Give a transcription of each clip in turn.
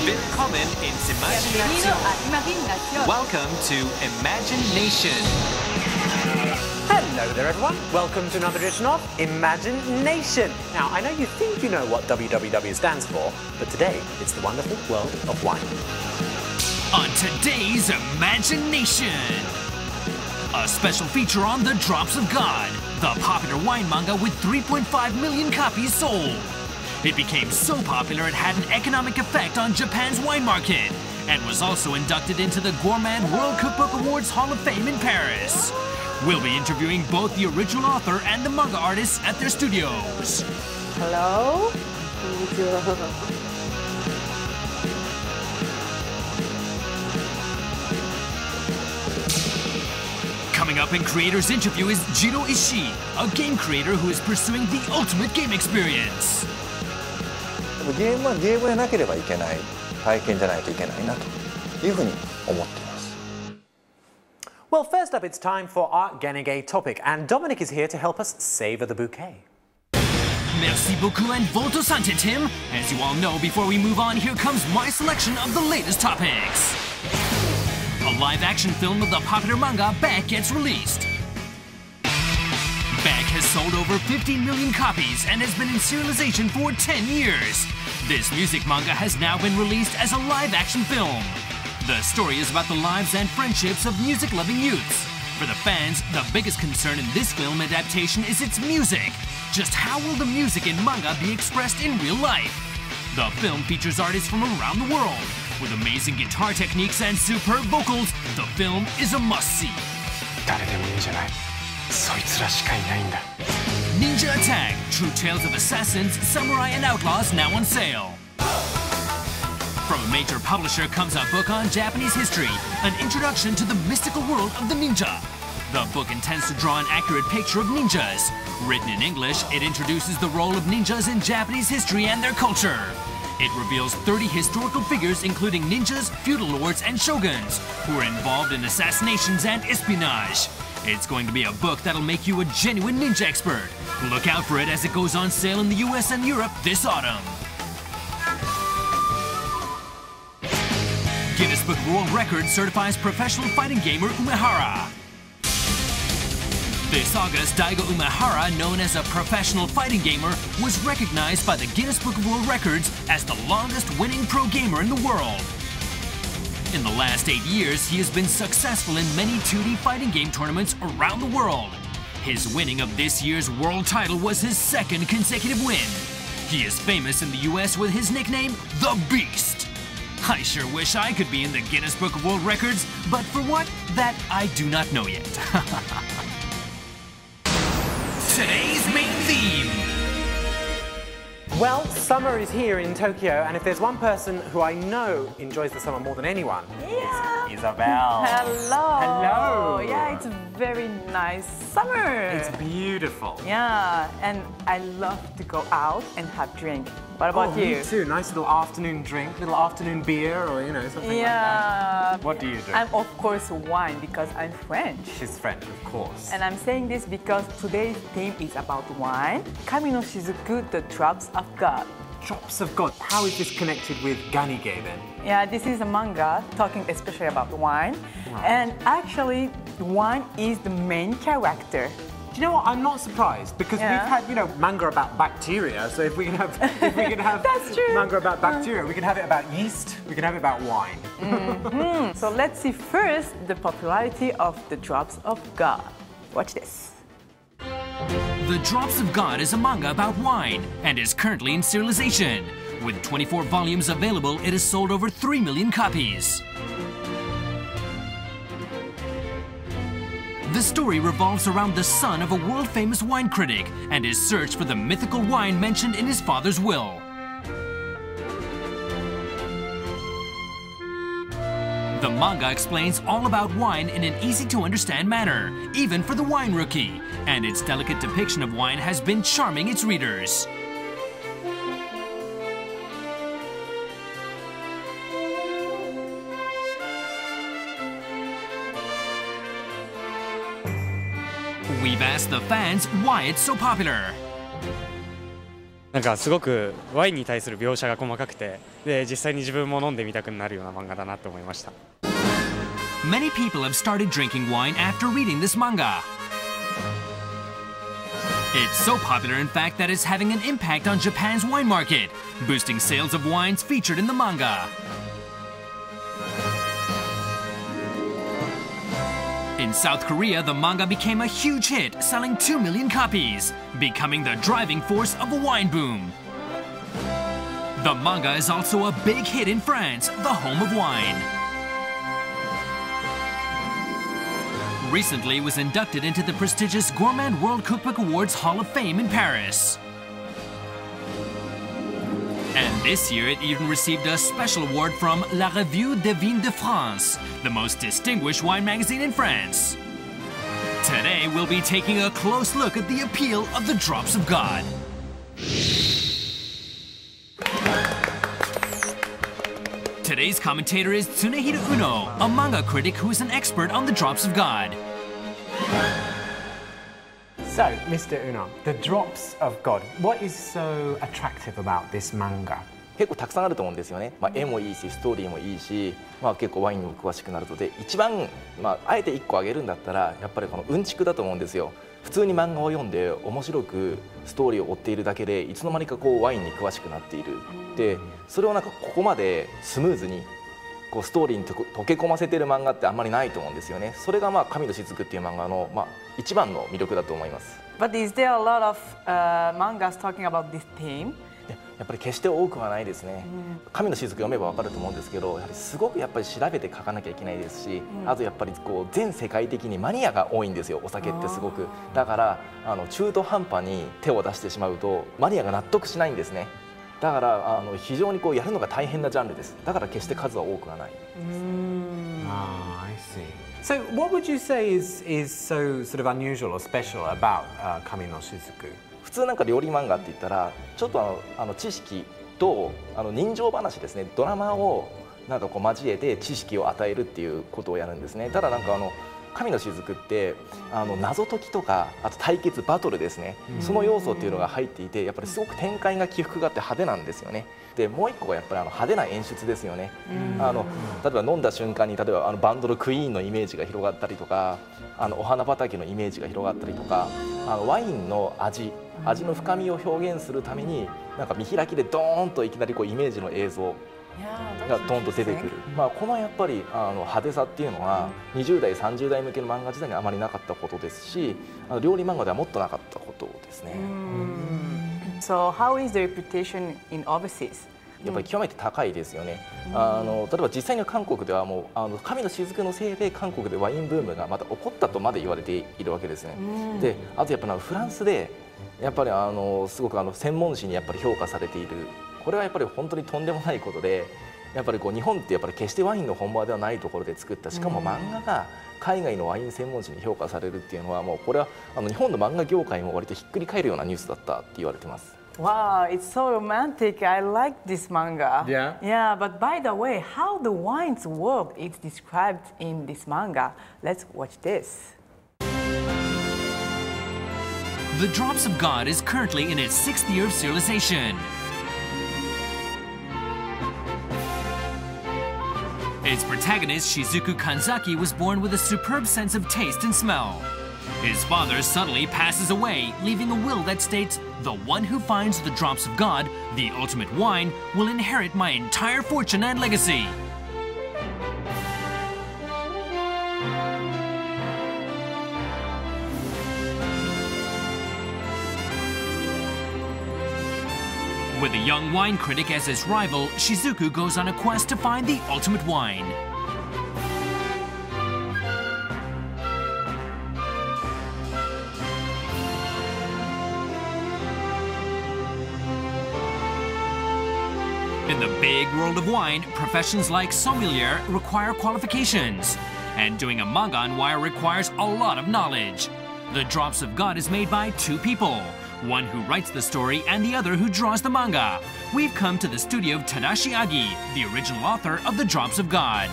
Willkommen ins Bienvenido a Imagination. Imaginación. Welcome to Imagination. Hello there everyone, welcome to another edition of Imagination. Now I know you think you know what WWW stands for, but today it's the wonderful world of wine. On today's Imagination, a special feature on The Drops of God, the popular wine manga with 3.5 million copies sold. It became so popular it had an economic effect on Japan's wine market and was also inducted into the Gourmand World Cookbook Awards Hall of Fame in Paris. We'll be interviewing both the original author and the manga artists at their studios. Hello. Coming up in Creator's Interview is Jiro Ishii, a game creator who is pursuing the ultimate game experience. ゲームはゲームでなければいけない体験じゃないといけないなというふうに思っています。 Well, first up it's time for our Genige topic, and Dominic is here to help us savor the bouquet. Merci beaucoup and voto sante, Tim. As you all know, before we move on, here comes my selection of the latest topics. A live-action film of the popular manga Back gets released. Back has sold over 15 million copies and has been in serialization for 10 years. This music manga has now been released as a live-action film. The story is about the lives and friendships of music-loving youths. For the fans, the biggest concern in this film adaptation is its music. Just how will the music in manga be expressed in real life? The film features artists from around the world. With amazing guitar techniques and superb vocals, the film is a must-see. 誰でもいいんじゃない。そいつらしかいないんだ。 Ninja Attack: True Tales of Assassins, Samurai and Outlaws now on sale. From a major publisher comes a book on Japanese history, an introduction to the mystical world of the ninja. The book intends to draw an accurate picture of ninjas. Written in English, it introduces the role of ninjas in Japanese history and their culture. It reveals 30 historical figures including ninjas, feudal lords, and shoguns who are involved in assassinations and espionage. It's going to be a book that'll make you a genuine ninja expert. Look out for it as it goes on sale in the US and Europe this autumn. Guinness Book of World Records certifies professional fighting gamer Umehara. This August, Daigo Umehara, known as a professional fighting gamer, was recognized by the Guinness Book of World Records as the longest winning pro gamer in the world. In the last 8 years, he has been successful in many 2D fighting game tournaments around the world. His winning of this year's world title was his second consecutive win. He is famous in the US with his nickname, The Beast. I sure wish I could be in the Guinness Book of World Records, but for what? That I do not know yet. Today's main theme. Well, summer is here in Tokyo, and if there's one person who I know enjoys the summer more than anyone, it's Isabel. Hello. Hello. Yeah, it's a very nice summer. It's beautiful. Yeah, and I love to go out and have drink. What about you? Me too. Nice little afternoon drink, little afternoon beer, or something like that. What do you drink? I'm of course wine because I'm French. She's French, of course. And I'm saying this because today's theme is about wine. Kami no Shizuku, the Drops of God. Drops of God. How is this connected with Ganige then? Yeah, this is a manga talking especially about wine. Right. And actually, wine is the main character. Do you know what? I'm not surprised because we've had, manga about bacteria. So if we can have, That's true. manga about bacteria, we can have it about yeast. We can have it about wine. So let's see first the popularity of the Drops of God. Watch this. The Drops of God is a manga about wine and is currently in serialization. With 24 volumes available, it has sold over 3 million copies. The story revolves around the son of a world-famous wine critic and his search for the mythical wine mentioned in his father's will. The manga explains all about wine in an easy-to-understand manner, even for the wine rookie, and its delicate depiction of wine has been charming its readers. We've asked the fans why it's so popular. なんかすごくワインに対する描写が細かくて、で実際に自分も飲んでみたくなるような漫画だなと思いました。Many people have started drinking wine after reading this manga. It's so popular, in fact, that it's having an impact on Japan's wine market, boosting sales of wines featured in the manga. In South Korea, the manga became a huge hit, selling 2 million copies, becoming the driving force of a wine boom. The manga is also a big hit in France, the home of wine. Recently was inducted into the prestigious Gourmand World Cookbook Awards Hall of Fame in Paris. And this year it even received a special award from La Revue des Vins de France, the most distinguished wine magazine in France. Today we'll be taking a close look at the appeal of the Drops of God. Today's commentator is Tsunehiro Uno, a manga critic who is an expert on the Drops of God. So, Mr. Uno, the Drops of God. What is so attractive about this manga? 結構たくさんあると思うんですよね。絵もいいし、ストーリーもいいし、結構ワインにも詳しくなるので、一番あえて1個あげるんだったら、やっぱりこのうんちくだと思うんですよ。普通に漫画を読んで面白くストーリーを追っているだけで、いつの間にかこうワインに詳しくなっている。で、それをなんかここまでスムーズにこうストーリーに溶け込ませている漫画ってあんまりないと思うんですよね。それが神の雫っていう漫画の一番の魅力だと思います。But is there a lot of mangas talking about this theme? やっぱり決して多くはないですね。神の雫読めばわかると思うんですけど、やはりすごくやっぱり調べて書かなきゃいけないですし、あとやっぱりこう全世界的にマニアが多いんですよ。お酒ってすごく。だから中途半端に手を出してしまうとマニアが納得しないんですね。だから非常にこうやるのが大変なジャンルです。だから決して数は多くはない。Ah, I see. So, what would you say is so sort of unusual or special about Kami no Shizuku? 普通なんか料理漫画って言ったらちょっと知識と人情話ですね、ドラマをなんかこう交えて知識を与えるっていうことをやるんですね。ただなんか神の雫って謎解きとかあと対決バトルですね、その要素っていうのが入っていて、やっぱりすごく展開が起伏があって派手なんですよね。でもう一個がやっぱり派手な演出ですよね。例えば飲んだ瞬間に例えばバンドのクイーンのイメージが広がったりとか、お花畑のイメージが広がったりとか、ワインの味の深みを表現するためになんか見開きでドーンといきなりこうイメージの映像がドーンと出てくる。このやっぱり派手さっていうのは20代30代向けの漫画時代にあまりなかったことですし、料理漫画ではもっとなかったことですね。So how is the reputation in overseas? やっぱり極めて高いですよね。例えば実際に韓国ではもう神の雫のせいで韓国でワインブームがまた起こったとまで言われているわけですね。で、あとやっぱりフランスでやっぱりすごく専門誌にやっぱり評価されている。これはやっぱり本当にとんでもないことで、やっぱりこう日本ってやっぱり決してワインの本場ではないところで作った、しかも漫画が海外のワイン専門誌に評価されるっていうのはもうこれは日本の漫画業界も割とひっくり返るようなニュースだったって言われてます。Wow, it's so romantic. I like this manga. Yeah? Yeah, but by the way, how the wine's work is described in this manga. Let's watch this. The Drops of God is currently in its 6th year of serialization. Its protagonist, Shizuku Kanzaki, was born with a superb sense of taste and smell. His father suddenly passes away, leaving a will that states, "The one who finds the drops of God, the ultimate wine, will inherit my entire fortune and legacy." With a young wine critic as his rival, Shizuku goes on a quest to find the ultimate wine. In the big world of wine, professions like sommelier require qualifications, and doing a manga on wine requires a lot of knowledge. The Drops of God is made by two people, one who writes the story and the other who draws the manga. We've come to the studio of Tadashi Agi, the original author of The Drops of God.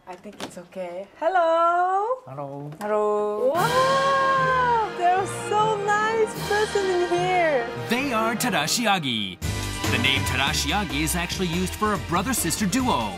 I I think it's okay. Hello. Hello. Hello. Wow, there's so nice person in here. They are Tadashi Agi. The name Tadashi Agi is actually used for a brother-sister duo.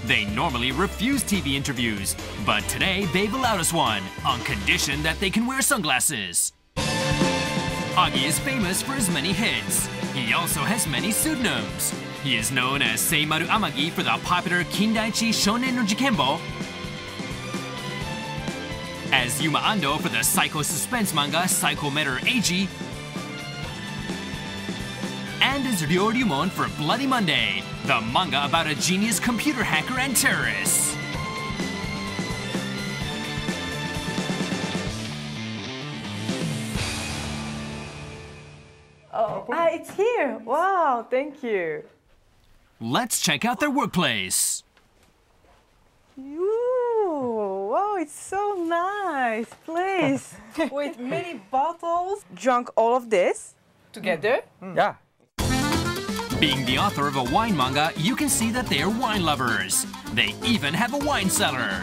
They normally refuse TV interviews, but today they've allowed us one, on condition that they can wear sunglasses. Agi is famous for his many hits. He also has many pseudonyms. He is known as Seimaru Amagi for the popular Kindaichi Shonen no Jikenbo, as Yuma Ando for the psycho suspense manga Psycho Meter Eiji, and as Ryo Ryumon for Bloody Monday, the manga about a genius computer hacker and terrorist. Oh, it's here. Wow, thank you. Let's check out their workplace. Ooh, wow, it's so nice place. With many bottles. Drunk all of this together. Yeah. Being the author of a wine manga, you can see that they are wine lovers. They even have a wine cellar.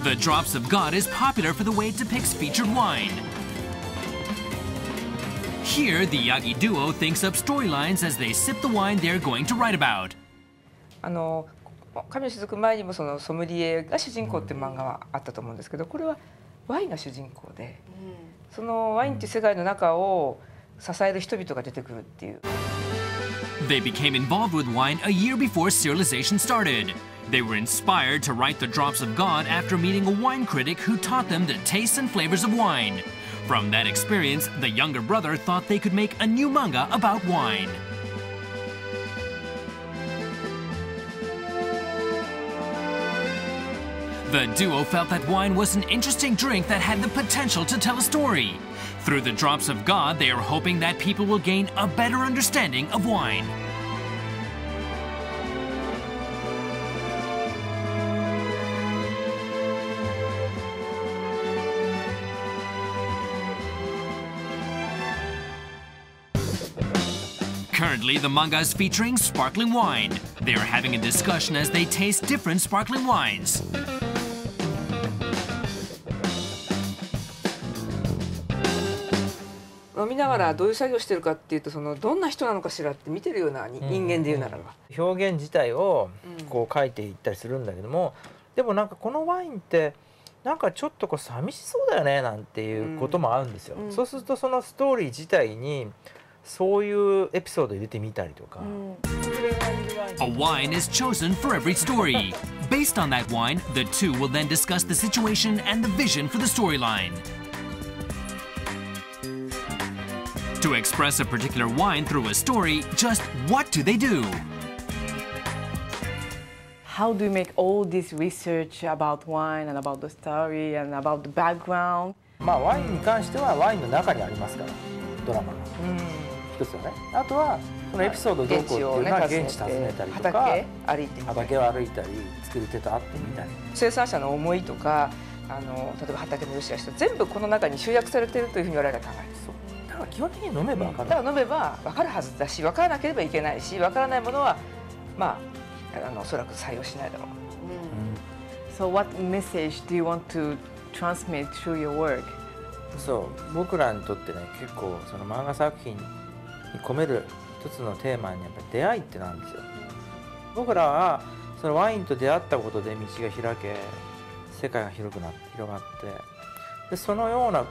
The Drops of God is popular for the way it depicts featured wine. Here, the Yagi duo thinks up storylines as they sip the wine they're going to write about. 神の雫前にもそのソムリエが主人公っていう漫画はあったと思うんですけど、これはワインが主人公で、そのワインっていう世界の中を支える人々が出てくるっていう。They became involved with wine a year before serialization started. They were inspired to write The Drops of God after meeting a wine critic who taught them the tastes and flavors of wine. From that experience, the younger brother thought they could make a new manga about wine. The duo felt that wine was an interesting drink that had the potential to tell a story. Through The Drops of God, they are hoping that people will gain a better understanding of wine. Currently, the manga is featuring sparkling wine. They are having a discussion as they taste different sparkling wines. 飲みながらどういう作業してるかっていうと、そのどんな人なのかしらって見てるような人間で言うならば、表現自体をこう書いていったりするんだけども、でもなんかこのワインってなんかちょっとこう寂しそうだよねなんていうこともあるんですよ。そうするとそのストーリー自体にそういうエピソード入れてみたりとか。A wine is chosen for every story. Based on that wine, the two will then discuss the situation and the vision for the storyline. To express a particular wine through a story, just what do they do? How do you make all this research about wine and about the story and about the background? まあワインに関してはワインの中にありますから、ドラマが。一つはね。あとはそのエピソードどうこうっていうのは現地訪ねたりとか、畑を歩いたり、作り手と会ってみたり。生産者の思いとか、例えば畑の良し悪しと全部この中に集約されているというふうに言われる方がいる。だから基本的に飲めば分かる。だから飲めば分かるはずだし、分からなければいけないし、分からないものはまあおそらく採用しないだろう。So what message do you want to transmit through your work? そう僕らにとってね、結構その漫画作品に込める一つのテーマにやっぱり出会いってなんですよ。僕らはそのワインと出会ったことで道が開け、世界が広がってでそのような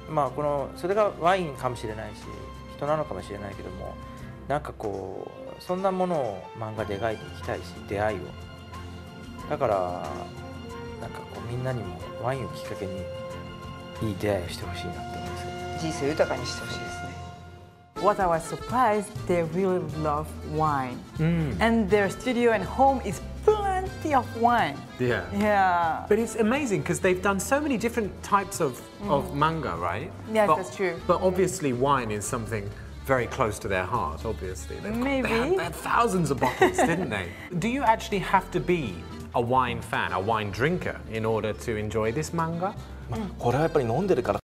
まあそれがワインかもしれないし人なのかもしれないけども、なんかこうそんなものを漫画で描いていきたいし、出会いをだからなんかこうみんなにもワインをきっかけにいい出会いをしてほしいなって思います。人生豊かにしてほしいですね。What I was surprised, they really love wine. And their studio and home is plenty of wine. Yeah. Yeah. But it's amazing because they've done so many different types of manga, right? Yes, that's true. But obviously wine is something very close to their heart, obviously. Maybe. They had thousands of bottles, didn't they? Do you actually have to be a wine fan, a wine drinker, in order to enjoy this manga? これはやっぱり飲んでるから